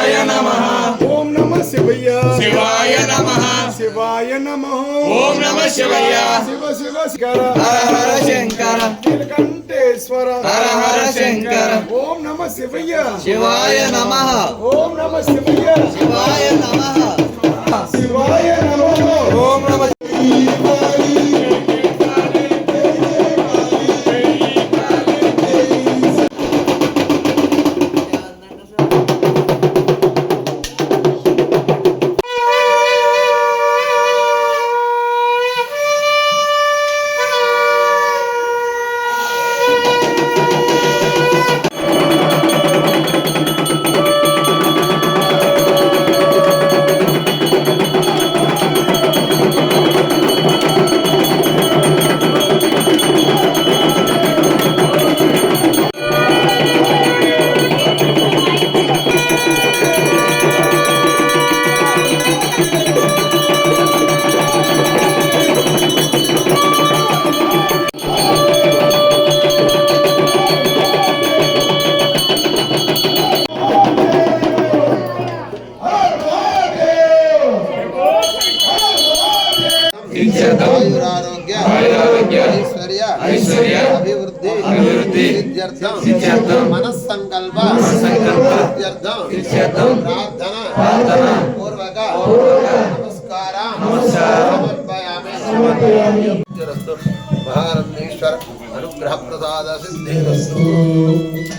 शिवाय नमः ओम नमः शिवय शिवाय नमः शिवाय नमः ओम नमः शिवाय शिव शिव शंकर हर हर शंकर नीलकंठेश्वर हर हर शंकर ओम नमः शिवय शिवाय नमः ओम नमः शिवय शिवाय नमः शिवाय नमः ओम नमः ऐश्वर्य अभिवृद्धि सिद्ध्यर्थम मनस्संकल्प सिद्ध्यर्थम प्रार्थना पूर्वक नमस्कार समर्पयामि महारत्नेश्वर अनुग्रह प्रसाद सिद्धिरस्तु।